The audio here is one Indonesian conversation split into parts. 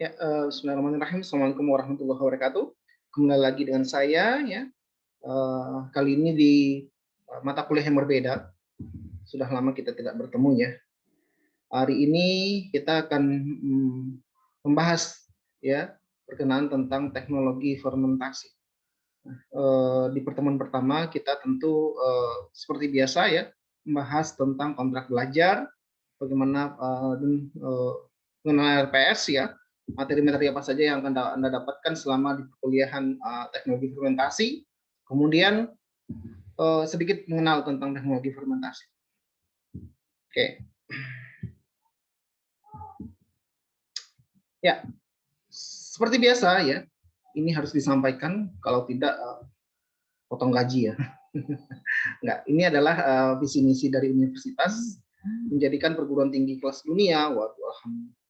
Ya, bismillahirrahmanirrahim. Assalamualaikum warahmatullahi wabarakatuh. Kembali lagi dengan saya ya. Kali ini di mata kuliah yang berbeda. Sudah lama kita tidak bertemu ya. Hari ini kita akan membahas ya berkenaan tentang teknologi fermentasi. Di pertemuan pertama kita tentu seperti biasa ya membahas tentang kontrak belajar, bagaimana mengenal RPS ya, materi-materi apa saja yang akan Anda dapatkan selama di perkuliahan teknologi fermentasi. Kemudian sedikit mengenal tentang teknologi fermentasi. Oke. Ya, seperti biasa ya, ini harus disampaikan, kalau tidak potong gaji ya. Enggak, ini adalah visi misi dari universitas menjadikan perguruan tinggi kelas dunia, waduh,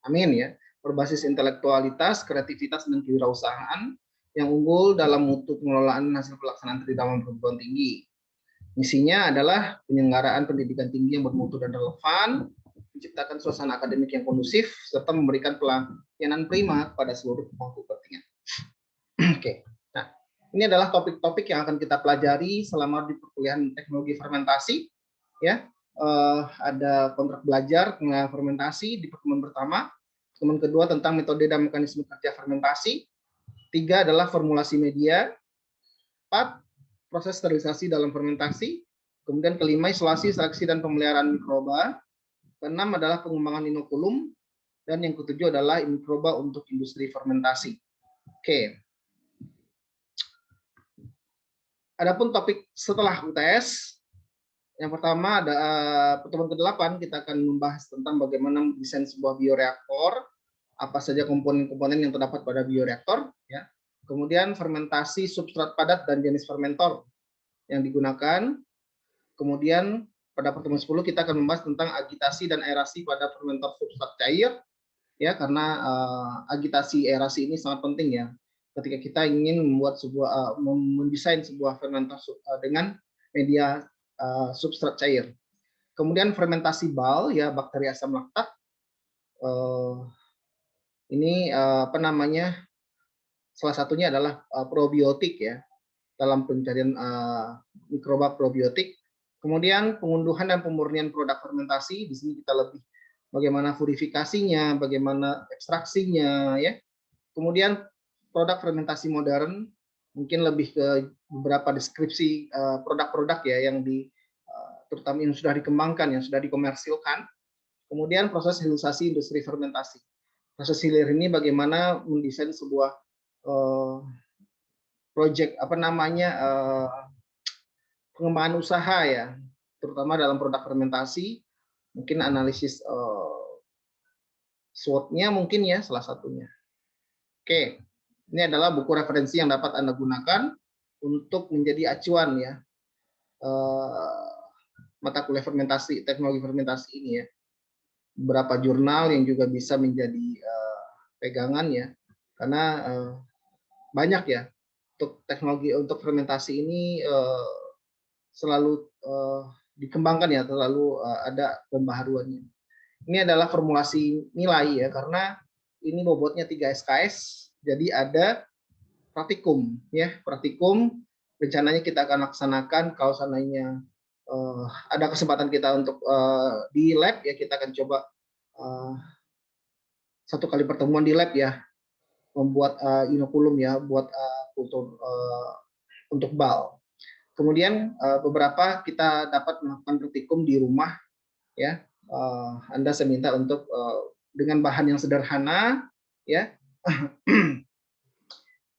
amin ya, berbasis intelektualitas, kreativitas, dan kewirausahaan yang unggul dalam mutu pengelolaan hasil pelaksanaan dalam perguruan tinggi. Misinya adalah penyelenggaraan pendidikan tinggi yang bermutu dan relevan, menciptakan suasana akademik yang kondusif, serta memberikan pelayanan prima kepada seluruh pemangku kepentingan. Oke, nah ini adalah topik-topik yang akan kita pelajari selama di perkuliahan teknologi fermentasi. Ya, ada kontrak belajar mengenai fermentasi di pertemuan pertama. Pertemuan kedua tentang metode dan mekanisme kerja fermentasi. 3 adalah formulasi media. 4 proses sterilisasi dalam fermentasi. Kemudian kelima isolasi, seleksi, dan pemeliharaan mikroba. Keenam adalah pengembangan inokulum, dan yang ketujuh adalah mikroba untuk industri fermentasi. Oke. Adapun topik setelah UTS, yang pertama ada pertemuan ke-8 kita akan membahas tentang bagaimana mendesain sebuah bioreaktor, apa saja komponen-komponen yang terdapat pada bioreaktor, ya. Kemudian fermentasi substrat padat dan jenis fermentor yang digunakan. Kemudian pada pertemuan 10 kita akan membahas tentang agitasi dan aerasi pada fermentor substrat cair, ya, karena agitasi aerasi ini sangat penting ya ketika kita ingin membuat sebuah mendesain sebuah fermentor dengan media substrat cair. Kemudian fermentasi BAL ya, bakteri asam laktat. Ini apa namanya? Salah satunya adalah probiotik ya, dalam pencarian mikroba probiotik. Kemudian pengunduhan dan pemurnian produk fermentasi, di sini kita lebih bagaimana purifikasinya, bagaimana ekstraksinya ya. Kemudian produk fermentasi modern, mungkin lebih ke beberapa deskripsi produk-produk ya yang terutama yang sudah dikembangkan, yang sudah dikomersilkan. Kemudian proses hilirisasi industri fermentasi. Proses hilir ini bagaimana mendesain sebuah project apa namanya pengembangan usaha ya, terutama dalam produk fermentasi, mungkin analisis SWOT-nya mungkin ya salah satunya. Oke, ini adalah buku referensi yang dapat Anda gunakan untuk menjadi acuan ya mata kuliah fermentasi, teknologi fermentasi ini ya. Beberapa jurnal yang juga bisa menjadi pegangan ya, karena banyak ya untuk teknologi untuk fermentasi ini selalu dikembangkan ya, selalu ada pembaharuannya. Ini adalah formulasi nilai ya, karena ini bobotnya 3 SKS, jadi ada praktikum ya, praktikum rencananya kita akan laksanakan kalau seandainya ada kesempatan kita untuk di lab ya, kita akan coba 1 kali pertemuan di lab ya, membuat inokulum ya, buat kultur untuk BAL. Kemudian beberapa kita dapat melakukan praktikum di rumah ya. Anda saya minta untuk dengan bahan yang sederhana ya.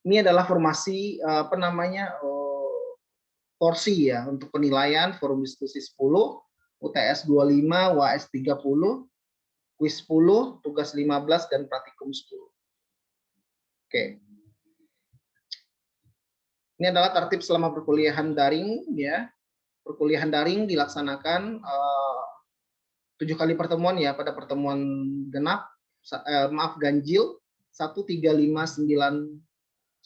Ini adalah formasi apa namanya porsi ya untuk penilaian forum diskusi 10, UTS 25, UAS 30, kuis 10, tugas 15, dan praktikum 10. Oke. Ini adalah tertib selama perkuliahan daring ya. Perkuliahan daring dilaksanakan 7 kali pertemuan ya, pada pertemuan genap ganjil 1359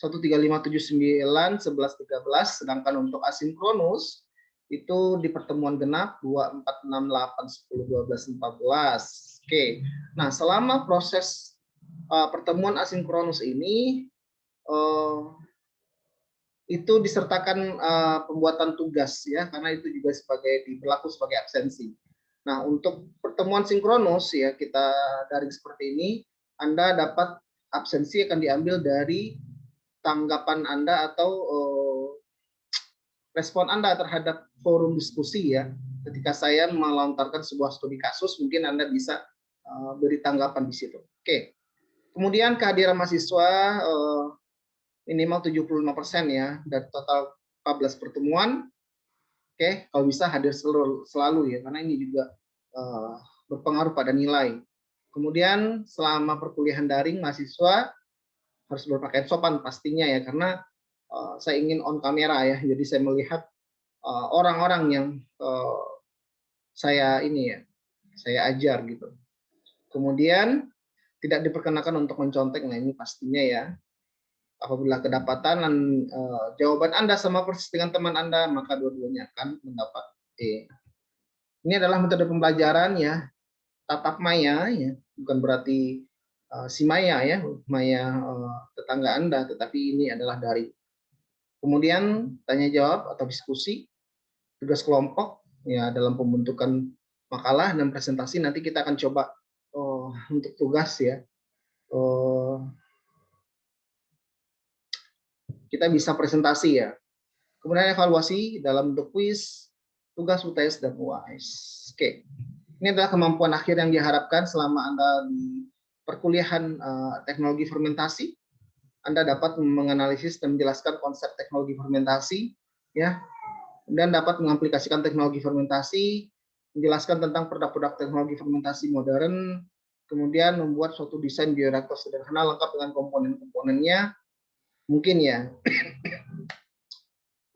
1379 1113, sedangkan untuk asinkronus itu di pertemuan genap 2468 10 12 14. Oke. Nah, selama proses pertemuan asinkronus ini itu disertakan pembuatan tugas ya, karena itu juga berlaku sebagai absensi. Nah, untuk pertemuan sinkronus ya, kita daring seperti ini, Anda dapat absensi akan diambil dari tanggapan Anda atau respon Anda terhadap forum diskusi ya. Ketika saya melontarkan sebuah studi kasus, mungkin Anda bisa beri tanggapan di situ. Oke. Kemudian kehadiran mahasiswa minimal 75% ya dari total 14 pertemuan. Oke, kalau bisa hadir selalu ya, karena ini juga berpengaruh pada nilai. Kemudian selama perkuliahan daring, mahasiswa harus berpakaian sopan pastinya ya, karena saya ingin on kamera ya, jadi saya melihat orang-orang yang saya ajar gitu. Kemudian tidak diperkenakan untuk mencontek, nah ini pastinya ya. Apabila kedapatan jawaban Anda sama persis dengan teman Anda, maka dua-duanya akan mendapat E. Ini adalah metode pembelajaran ya, tatap maya ya, bukan berarti si maya ya, maya tetangga Anda, tetapi ini adalah daring. Kemudian tanya jawab atau diskusi, tugas kelompok ya dalam pembentukan makalah dan presentasi. Nanti kita akan coba untuk tugas ya. Kita bisa presentasi ya. Kemudian evaluasi dalam bentuk kuis, tugas UTS dan UAS. Oke. Ini adalah kemampuan akhir yang diharapkan selama Anda di perkuliahan teknologi fermentasi. Anda dapat menganalisis dan menjelaskan konsep teknologi fermentasi, ya, dan dapat mengaplikasikan teknologi fermentasi, menjelaskan tentang produk-produk teknologi fermentasi modern, kemudian membuat suatu desain bioreaktor sederhana lengkap dengan komponen-komponennya, mungkin ya.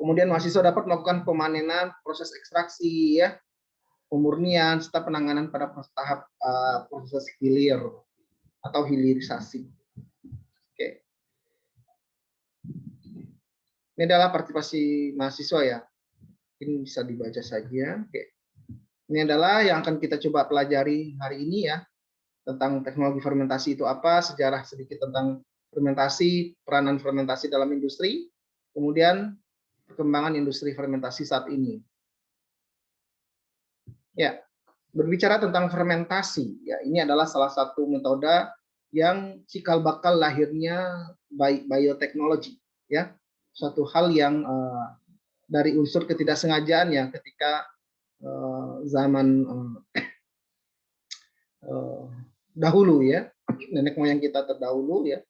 Kemudian mahasiswa dapat melakukan pemanenan, proses ekstraksi, ya, pemurnian, serta penanganan pada tahap proses hilir atau hilirisasi. Oke. Ini adalah partisipasi mahasiswa ya. Ini bisa dibaca saja. Oke. Ini adalah yang akan kita coba pelajari hari ini ya. Tentang teknologi fermentasi itu apa, sejarah sedikit tentang fermentasi, peranan fermentasi dalam industri, kemudian perkembangan industri fermentasi saat ini. Ya, berbicara tentang fermentasi, ya ini adalah salah satu metode yang cikal bakal lahirnya bioteknologi, ya. Suatu hal yang dari unsur ketidaksengajaan ya ketika zaman dahulu ya, nenek moyang kita terdahulu ya,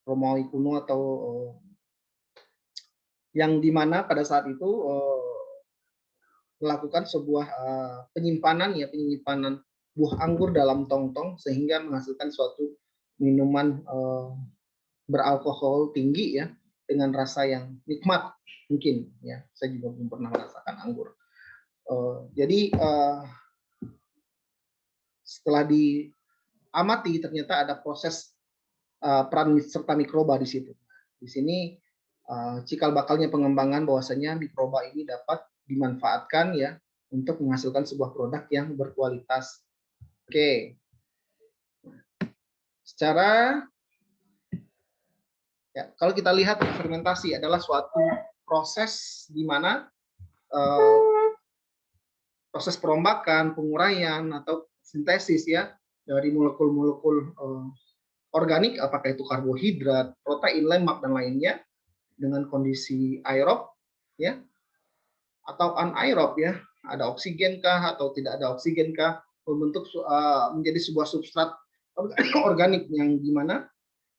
Romawi kuno atau yang dimana pada saat itu melakukan sebuah penyimpanan buah anggur dalam tong-tong sehingga menghasilkan suatu minuman beralkohol tinggi ya, dengan rasa yang nikmat mungkin ya. Saya juga belum pernah merasakan anggur. Jadi setelah diamati ternyata ada proses peran serta mikroba di situ. Di sini cikal bakalnya pengembangan bahwasanya mikroba ini dapat dimanfaatkan ya untuk menghasilkan sebuah produk yang berkualitas. Oke. Secara ya, kalau kita lihat fermentasi adalah suatu proses di mana proses perombakan, penguraian atau sintesis ya dari molekul-molekul organik, apakah itu karbohidrat, protein, lemak dan lainnya dengan kondisi aerob ya atau anaerob ya, ada oksigen kah atau tidak ada oksigen kah, membentuk menjadi sebuah substrat organik yang dimana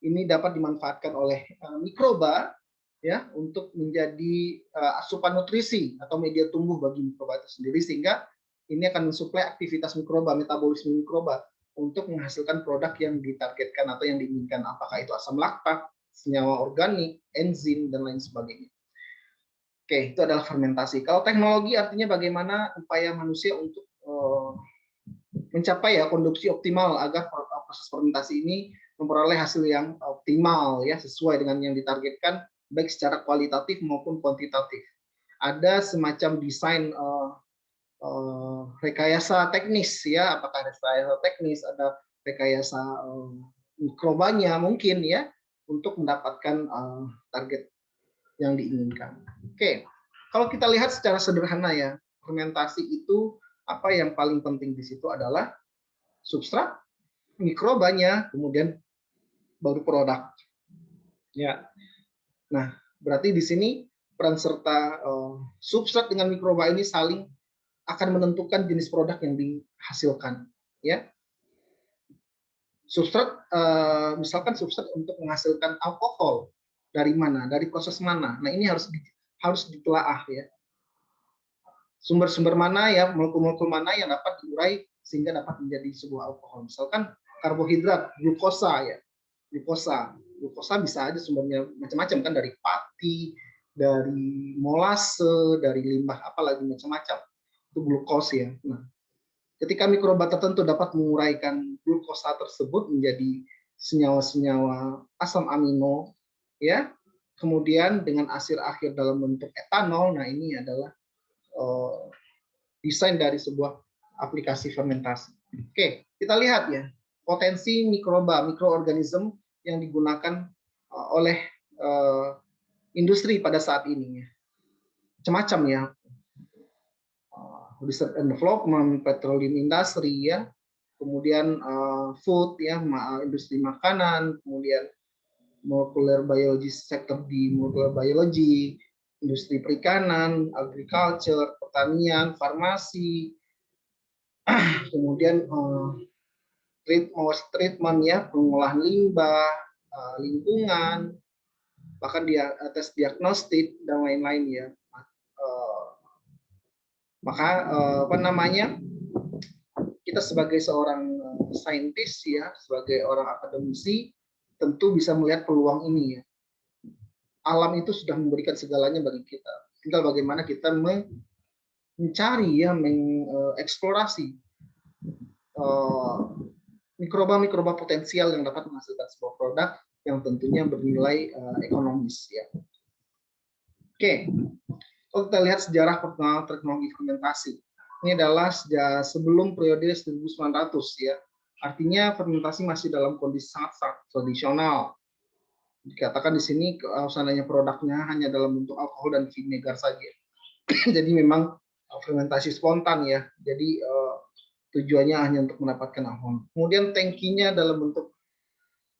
ini dapat dimanfaatkan oleh mikroba ya untuk menjadi asupan nutrisi atau media tumbuh bagi mikroba itu sendiri, sehingga ini akan mensuplai aktivitas mikroba, metabolisme mikroba untuk menghasilkan produk yang ditargetkan atau yang diinginkan, apakah itu asam laktat, senyawa organik, enzim dan lain sebagainya. Oke, itu adalah fermentasi. Kalau teknologi artinya bagaimana upaya manusia untuk mencapai ya kondisi optimal agar proses fermentasi ini memperoleh hasil yang optimal ya, sesuai dengan yang ditargetkan baik secara kualitatif maupun kuantitatif. Ada semacam desain rekayasa teknis ya, apakah rekayasa teknis, ada rekayasa mikrobanya mungkin ya untuk mendapatkan target yang diinginkan. Oke, kalau kita lihat secara sederhana ya, fermentasi itu apa yang paling penting di situ adalah substrat, mikrobanya, kemudian baru produk. Ya. Nah, berarti di sini peran serta substrat dengan mikroba ini saling akan menentukan jenis produk yang dihasilkan. Ya, substrat, misalkan substrat untuk menghasilkan alkohol dari mana, dari proses mana. Nah, ini harus ditelaah ya. Sumber-sumber mana ya, molekul-molekul mana yang dapat diurai sehingga dapat menjadi sebuah alkohol. Misalkan karbohidrat, glukosa ya. Glukosa bisa aja sumbernya macam-macam kan, dari pati, dari molase, dari limbah apalagi macam-macam. Itu glukos ya. Nah, ketika mikroba tertentu dapat menguraikan glukosa tersebut menjadi senyawa-senyawa asam amino ya. Kemudian dengan hasil akhir dalam bentuk etanol. Nah, ini adalah desain dari sebuah aplikasi fermentasi. Oke, kita lihat ya potensi mikroba, mikroorganisme yang digunakan oleh industri pada saat ini. Macam-macam ya. Research and development, petroleum industry ya, kemudian food ya, industri makanan, kemudian molecular biology, sektor di molecular biology, industri perikanan, agriculture, pertanian, farmasi, kemudian treatment ya, pengolahan limbah, lingkungan, bahkan dia tes diagnostik dan lain-lain ya. Maka apa namanya, kita sebagai seorang saintis ya, sebagai orang akademisi tentu bisa melihat peluang ini ya. Alam itu sudah memberikan segalanya bagi kita. Tinggal bagaimana kita mencari ya, mengeksplorasi mikroba-mikroba potensial yang dapat menghasilkan sebuah produk yang tentunya bernilai ekonomis ya. Oke, kalau kita lihat sejarah perkembangan teknologi fermentasi, ini adalah sebelum periode 1900 ya. Artinya fermentasi masih dalam kondisi sangat tradisional. Dikatakan di sini seandainya produknya hanya dalam bentuk alkohol dan vinegar saja. Jadi memang fermentasi spontan ya. Jadi tujuannya hanya untuk mendapatkan alkohol. Kemudian tangkinya dalam bentuk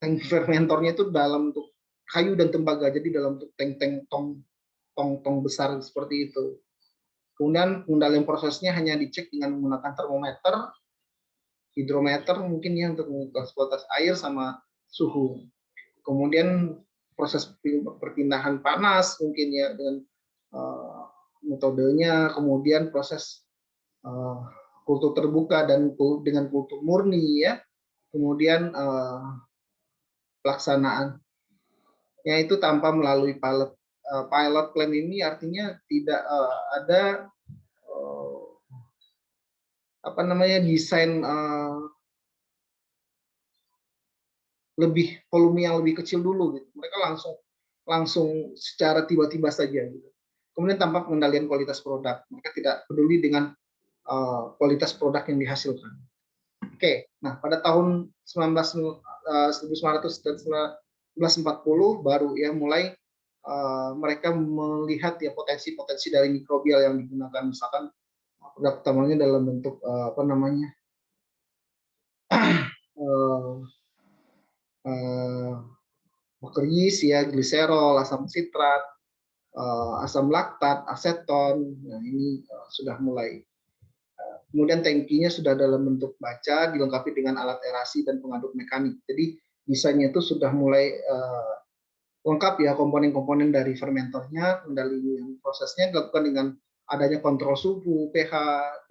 tank fermentornya itu dalam bentuk kayu dan tembaga. Jadi dalam bentuk tank tong besar seperti itu. Kemudian pengendalian prosesnya hanya dicek dengan menggunakan termometer, hidrometer mungkin ya untuk mengukur kualitas air sama suhu. Kemudian proses perpindahan panas mungkin ya dengan metodenya, kemudian proses kultur terbuka dan dengan kultur murni ya, kemudian pelaksanaan itu tanpa melalui pilot plan. Ini artinya tidak ada apa namanya desain lebih volume yang lebih kecil dulu gitu. Mereka langsung secara tiba-tiba saja gitu. Kemudian tanpa pengendalian kualitas produk. Mereka tidak peduli dengan kualitas produk yang dihasilkan. Oke, nah pada tahun 1900 dan 1940 baru ya mulai mereka melihat ya potensi-potensi dari mikrobial yang digunakan, misalkan produk utamanya dalam bentuk apa namanya bakteris ya, gliserol, asam sitrat, asam laktat, aseton. Nah ini sudah mulai. Kemudian tangkinya sudah dalam bentuk baca, dilengkapi dengan alat aerasi dan pengaduk mekanik. Jadi desainnya itu sudah mulai lengkap ya, komponen-komponen dari fermentornya, kendalian prosesnya dilakukan dengan adanya kontrol suhu, pH,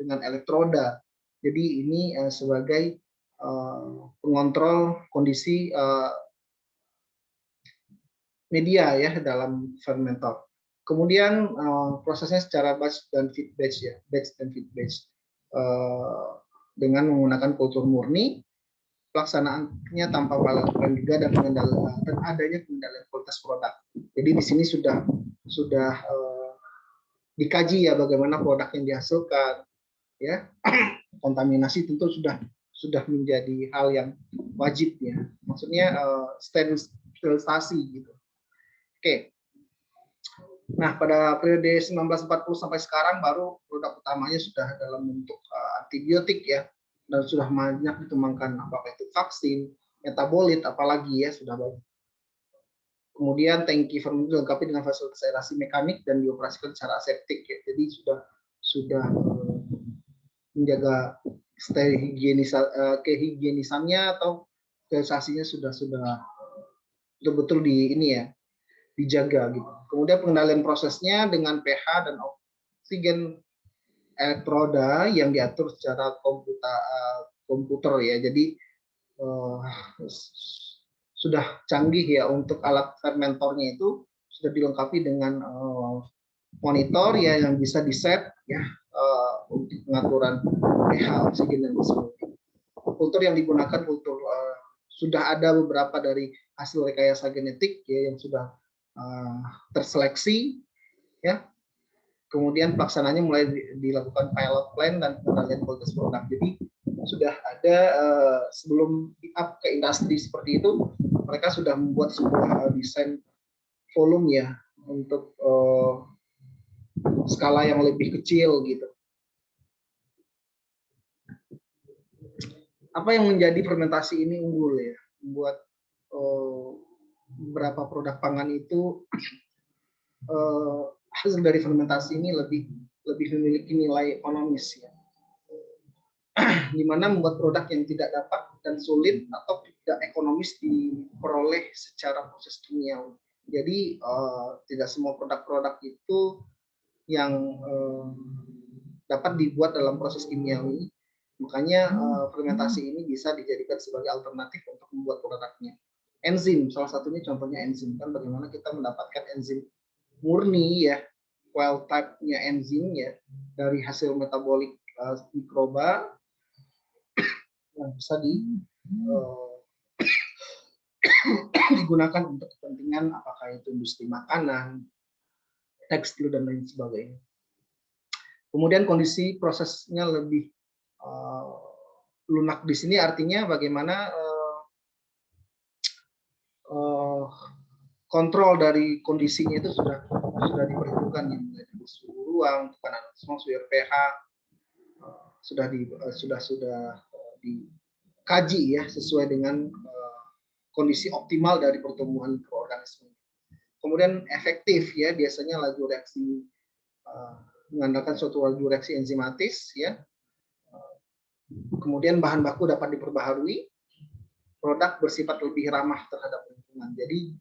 dengan elektroda. Jadi ini sebagai pengontrol kondisi media ya dalam fermentor. Kemudian prosesnya secara batch dan feed batch ya, batch dan feed batch. Dengan menggunakan kultur murni, pelaksanaannya tanpa pilot plan juga, dan adanya pengendalian kualitas produk. Jadi di sini sudah dikaji ya bagaimana produk yang dihasilkan ya. Kontaminasi tentu sudah menjadi hal yang wajib ya. maksudnya sterilisasi gitu. Oke. Nah, pada periode 1940 sampai sekarang baru produk utamanya sudah dalam bentuk antibiotik ya, dan sudah banyak dikembangkan, apakah itu vaksin, metabolit, apalagi ya sudah banyak. Kemudian tangki fermentasi dilengkapi dengan fasilitas aerasi mekanik dan dioperasikan secara aseptik ya. Jadi sudah menjaga kehigienisannya atau sterilisasinya sudah betul-betul dijaga gitu. Kemudian pengendalian prosesnya dengan pH dan oksigen elektroda yang diatur secara komputer ya. Jadi sudah canggih ya untuk alat fermentornya itu sudah dilengkapi dengan monitor ya yang bisa di-set ya untuk pengaturan pH, oksigen dan sebagainya. Kultur yang digunakan sudah ada beberapa dari hasil rekayasa genetik ya yang sudah terseleksi ya. Kemudian pelaksananya mulai dilakukan pilot plan dan pengendalian kualitas produk. Jadi sudah ada sebelum up ke industri seperti itu, mereka sudah membuat sebuah desain volume ya untuk skala yang lebih kecil gitu. Apa yang menjadi fermentasi ini unggul ya, membuat beberapa produk pangan itu hasil dari fermentasi ini lebih memiliki nilai ekonomis ya, di mana membuat produk yang tidak dapat dan sulit atau tidak ekonomis diperoleh secara proses kimiawi. Jadi tidak semua produk-produk itu yang dapat dibuat dalam proses kimiawi. Makanya fermentasi ini bisa dijadikan sebagai alternatif untuk membuat produknya. Enzim, salah satunya contohnya enzim, kan bagaimana kita mendapatkan enzim murni ya, wild type-nya enzim ya dari hasil metabolik mikroba yang bisa digunakan untuk kepentingan apakah itu industri makanan, tekstil dan lain sebagainya. Kemudian kondisi prosesnya lebih lunak di sini artinya bagaimana kontrol dari kondisinya itu sudah diperhitungkan ya, dari suhu ruang, tekanan atmosfer, pH sudah dikaji ya sesuai dengan kondisi optimal dari pertumbuhan mikroorganisme. Kemudian efektif ya, biasanya laju reaksi mengandalkan suatu laju reaksi enzimatis ya. Kemudian bahan baku dapat diperbaharui, produk bersifat lebih ramah terhadap lingkungan. Jadi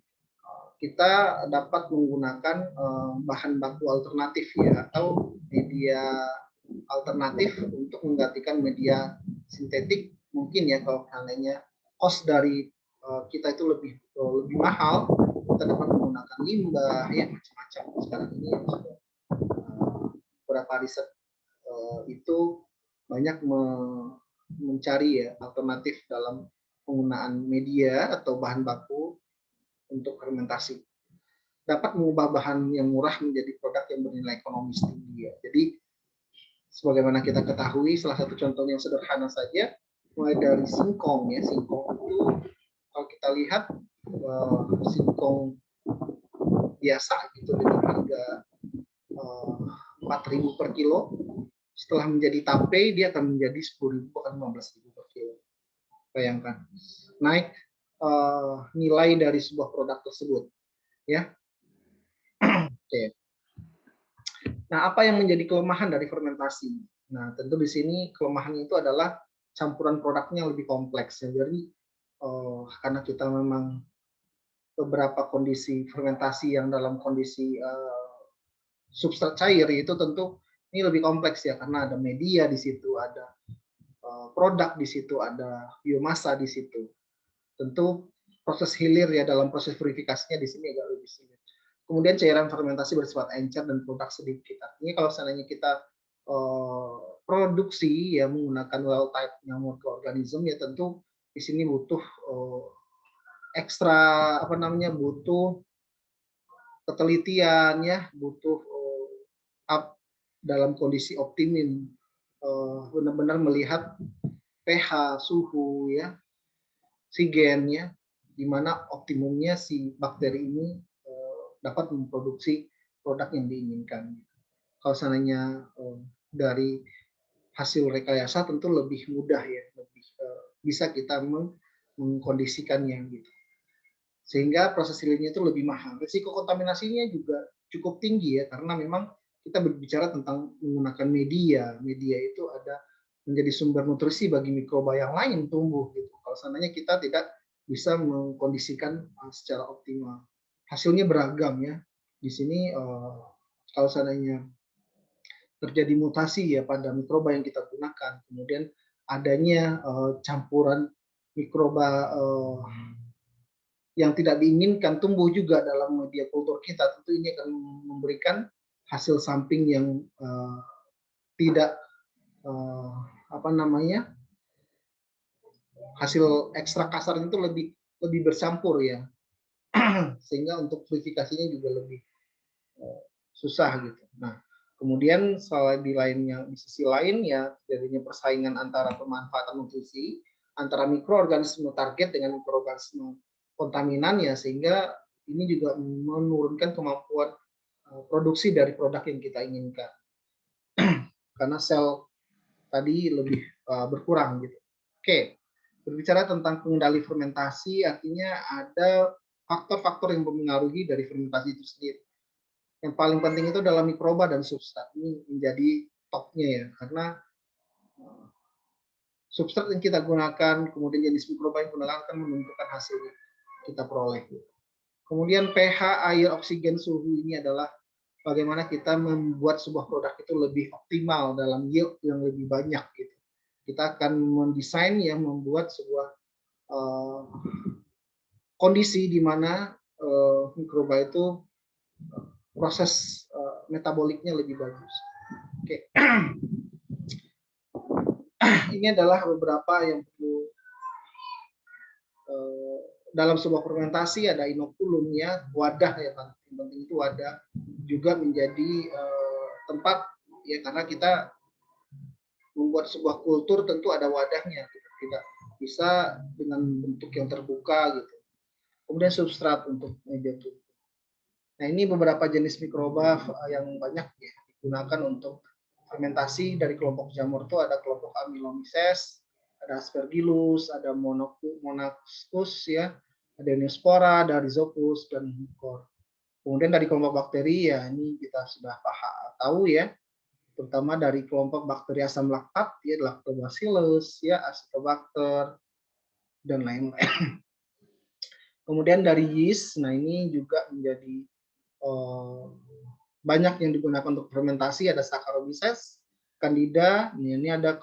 kita dapat menggunakan bahan baku alternatif ya atau media alternatif untuk menggantikan media sintetik. Mungkin ya kalau seandainya cost dari kita itu lebih mahal, kita dapat menggunakan limbah ya macam-macam. Sekarang ini yang sudah beberapa riset itu banyak mencari ya alternatif dalam penggunaan media atau bahan baku untuk fermentasi. Dapat mengubah bahan yang murah menjadi produk yang bernilai ekonomis tinggi ya. Jadi sebagaimana kita ketahui, salah satu contoh yang sederhana saja, mulai dari singkong ya. Singkong itu kalau kita lihat singkong biasa gitu dengan harga 4.000 per kilo, setelah menjadi tape dia akan menjadi 10.000 bahkan 15.000 per kilo. Bayangkan naik nilai dari sebuah produk tersebut ya. Oke. Nah, apa yang menjadi kelemahan dari fermentasi? Nah, tentu di sini kelemahannya itu adalah campuran produknya lebih kompleks ya. Jadi karena kita memang beberapa kondisi fermentasi yang dalam kondisi substrat cair itu tentu ini lebih kompleks ya, karena ada media di situ, ada produk di situ, ada biomasa di situ. Tentu proses hilir ya dalam proses purifikasinya di sini agak lebih sulit. Kemudian cairan fermentasi bersifat encer dan produk sedikit. Artinya kalau seandainya kita produksi ya menggunakan wild type mikroorganisme ya tentu di sini butuh ekstra butuh ketelitian ya, butuh dalam kondisi optimum benar-benar melihat pH, suhu ya, oksigen ya, di mana optimumnya si bakteri ini dapat memproduksi produk yang diinginkan. Kalau seandainya dari hasil rekayasa tentu lebih mudah ya, lebih bisa kita mengkondisikannya gitu. Sehingga proses hilirnya itu lebih mahal. Risiko kontaminasinya juga cukup tinggi ya, karena memang kita berbicara tentang menggunakan media. Media itu ada menjadi sumber nutrisi bagi mikroba yang lain tumbuh gitu. Kalau seandainya kita tidak bisa mengkondisikan secara optimal. Hasilnya beragam ya. Di sini kalau seandainya terjadi mutasi ya pada mikroba yang kita gunakan, kemudian adanya campuran mikroba yang tidak diinginkan tumbuh juga dalam media kultur kita, tentu ini akan memberikan hasil samping yang tidak hasil ekstra kasar itu lebih bercampur ya, sehingga untuk purifikasinya juga lebih susah gitu. Nah, kemudian di sisi lain ya jadinya persaingan antara pemanfaatan nutrisi antara mikroorganisme target dengan mikroorganisme kontaminan ya, sehingga ini juga menurunkan kemampuan produksi dari produk yang kita inginkan karena sel tadi lebih berkurang gitu. Oke, berbicara tentang pengendali fermentasi, artinya ada faktor-faktor yang mempengaruhi dari fermentasi itu sendiri. Yang paling penting itu adalah mikroba dan substrat. Ini menjadi topnya ya, karena substrat yang kita gunakan, kemudian jenis mikroba yang gunakan akan menentukan hasil yang kita peroleh. Kemudian pH, air, oksigen, suhu ini adalah bagaimana kita membuat sebuah produk itu lebih optimal dalam yield yang lebih banyak gitu. Kita akan mendesain yang membuat sebuah kondisi di mana mikroba itu proses metaboliknya lebih bagus. Oke. Ini adalah beberapa yang perlu dalam sebuah fermentasi. Ada inokulumnya, wadah ya, yang penting itu wadah juga menjadi tempat ya, karena kita membuat sebuah kultur tentu ada wadahnya, tidak bisa dengan bentuk yang terbuka gitu. Kemudian substrat untuk media tumbuh. Nah, ini beberapa jenis mikroba yang banyak ya, digunakan untuk fermentasi. Dari kelompok jamur itu ada kelompok Amylomyces, ada Aspergillus, ada Monaxus ya, ada Neospora, ada Rhizopus dan Mucor. Kemudian dari kelompok bakteri ya, ini kita sudah tahu ya, terutama dari kelompok bakteri asam laktat ya, Lactobacillus ya, Acetobacter dan lain-lain. Kemudian dari yeast, nah ini juga menjadi banyak yang digunakan untuk fermentasi. Ada Saccharomyces, Candida, ini ada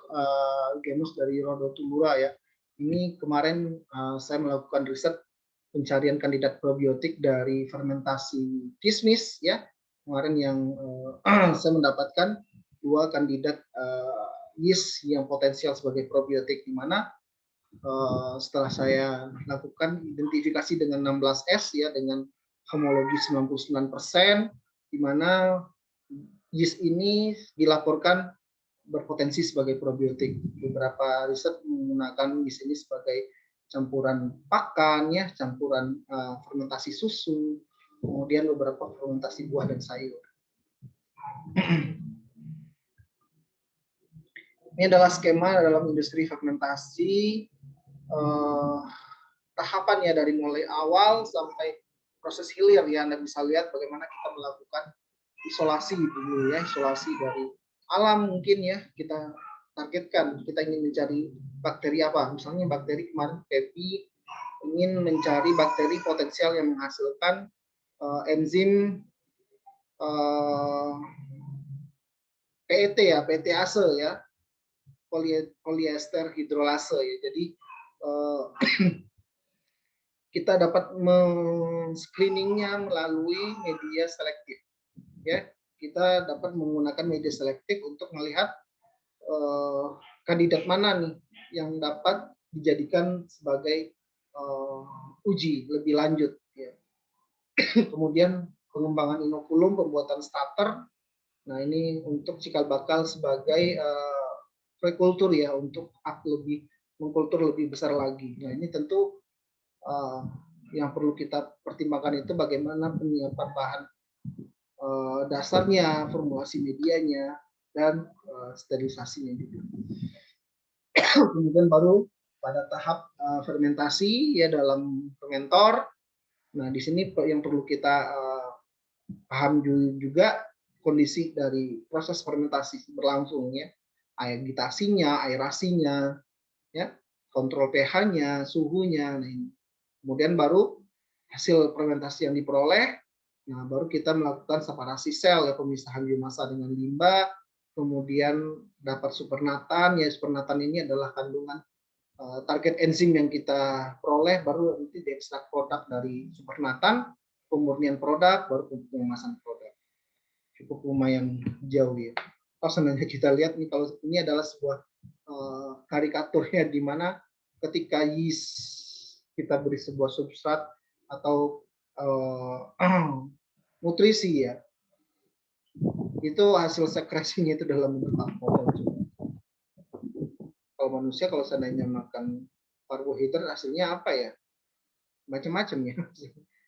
genus dari Rhodotumbura ya. Ini kemarin saya melakukan riset pencarian kandidat probiotik dari fermentasi kismis ya. Kemarin yang saya mendapatkan 2 kandidat yeast yang potensial sebagai probiotik, di mana setelah saya lakukan identifikasi dengan 16S ya, dengan homologi 99%, di mana yeast ini dilaporkan berpotensi sebagai probiotik. Beberapa riset menggunakan yeast ini sebagai campuran pakan ya, campuran fermentasi susu, kemudian beberapa fermentasi buah dan sayur. Ini adalah skema dalam industri fermentasi, tahapan ya, dari mulai awal sampai proses hilir ya. Anda bisa lihat bagaimana kita melakukan isolasi dulu ya, isolasi dari alam mungkin ya. Kita targetkan, kita ingin mencari bakteri apa, misalnya bakteri kemarin PEPI ingin mencari bakteri potensial yang menghasilkan enzim PET ya, PETase ya, polyester hidrolase ya. Jadi kita dapat men-screeningnya melalui media selektif ya. Kita dapat menggunakan media selektif untuk melihat kandidat mana nih yang dapat dijadikan sebagai uji lebih lanjut ya. Kemudian pengembangan inokulum, pembuatan starter. Nah, ini untuk cikal bakal sebagai prekultur ya, untuk lebih mengkultur lebih besar lagi. Nah, ini tentu yang perlu kita pertimbangkan itu bagaimana penyiapan bahan dasarnya, formulasi medianya, dan sterilisasinya juga. Kemudian baru pada tahap fermentasi ya dalam fermentor. Nah, di sini yang perlu kita paham juga kondisi dari proses fermentasi berlangsung ya, agitasinya, aerasinya, ya, kontrol pH-nya, suhunya. Nah, ini. Kemudian baru hasil fermentasi yang diperoleh, nah baru kita melakukan separasi sel ya, pemisahan biomasa dengan limbah, kemudian dapat supernatan ya, supernatan ini adalah kandungan target enzim yang kita peroleh, baru nanti diekstrak produk dari supernatan, pemurnian produk, baru pengemasan produk. Cukup lumayan jauh ya. Kalau sebenarnya kita lihat nih, kalau ini adalah sebuah karikaturnya di mana ketika yeast kita beri sebuah substrat atau nutrisi ya, itu hasil sekresinya itu dalam bentuk alkohol. Kalau manusia kalau seandainya makan karbohidrat hasilnya apa ya? Macam-macam ya.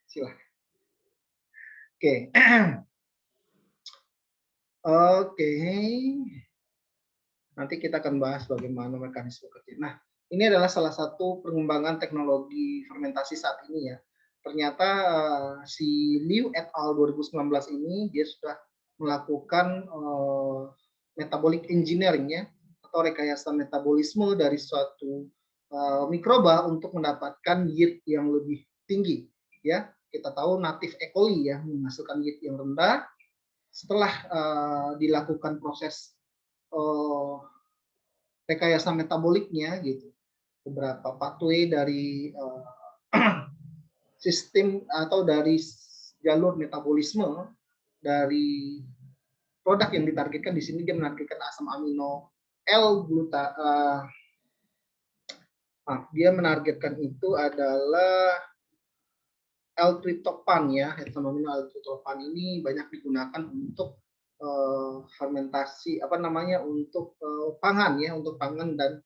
Silahkan. Oke. Oke. Nanti kita akan bahas bagaimana mekanisme kerja. Nah, ini adalah salah satu pengembangan teknologi fermentasi saat ini ya. Ternyata si Liu et al. 2019 ini dia sudah melakukan metabolic engineering ya, atau rekayasa metabolisme dari suatu mikroba untuk mendapatkan yield yang lebih tinggi ya. Kita tahu native E. coli ya menghasilkan yield yang rendah. Setelah dilakukan proses rekayasa metaboliknya gitu, beberapa pathway dari sistem atau dari jalur metabolisme dari produk yang ditargetkan. Di sini dia menargetkan asam amino L-gluta, dia menargetkan itu adalah L-triptofan ya. Asam amino L-triptofan ini banyak digunakan untuk fermentasi untuk pangan ya, untuk pangan dan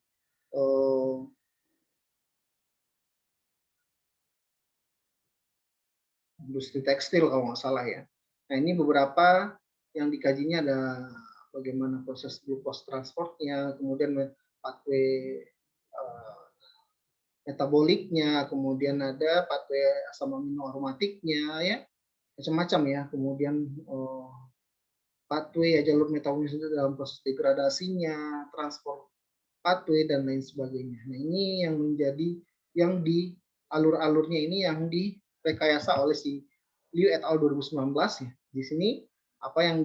industri tekstil kalau nggak salah ya. Nah, ini beberapa yang dikajinya ada bagaimana proses glucose transportnya, kemudian pathway metaboliknya, kemudian ada pathway asam amino aromatiknya ya, macam-macam ya. Kemudian pathway ya, jalur metabolisme dalam proses degradasinya, transport pathway dan lain sebagainya. Nah, ini yang menjadi yang di alur-alurnya ini yang direkayasa oleh si Liu et al. 2019 ya. Di sini apa yang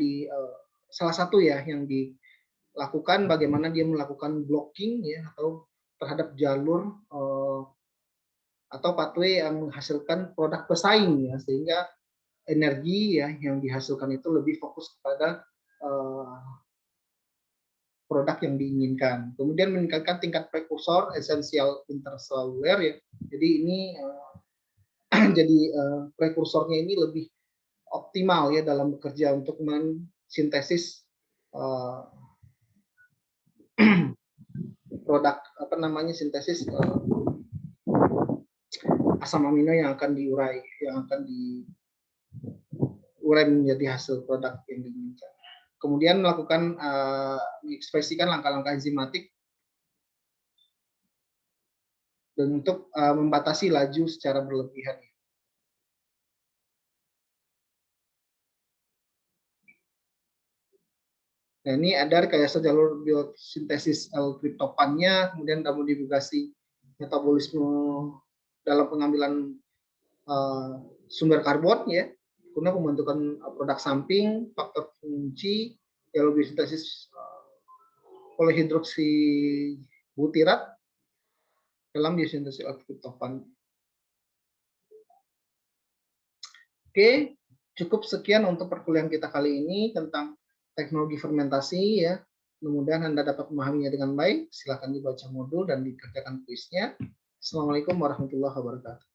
salah satu ya yang dilakukan, bagaimana dia melakukan blocking ya atau terhadap jalur atau pathway yang menghasilkan produk pesaing ya, sehingga energi ya yang dihasilkan itu lebih fokus kepada produk yang diinginkan. Kemudian meningkatkan tingkat prekursor esensial interseluler ya. Jadi ini jadi prekursornya ini lebih optimal ya dalam bekerja untuk mensintesis produk sintesis asam amino yang akan diurai, menjadi hasil produk yang diinginkan. Kemudian melakukan mengekspresikan langkah-langkah enzimatik dan untuk membatasi laju secara berlebihan. Nah, ini ada rekayasa jalur biosintesis L-triptofannya, kemudian modifikasi metabolisme dalam pengambilan sumber karbon ya, guna pembentukan produk samping, faktor kunci, jalur biosintesis polihidroksibutirat dalam biosintesis L-triptofan. Oke, cukup sekian untuk perkuliahan kita kali ini tentang teknologi fermentasi ya. Mudah-mudahan Anda dapat memahaminya dengan baik. Silakan dibaca modul dan dikerjakan kuisnya. Assalamualaikum warahmatullahi wabarakatuh.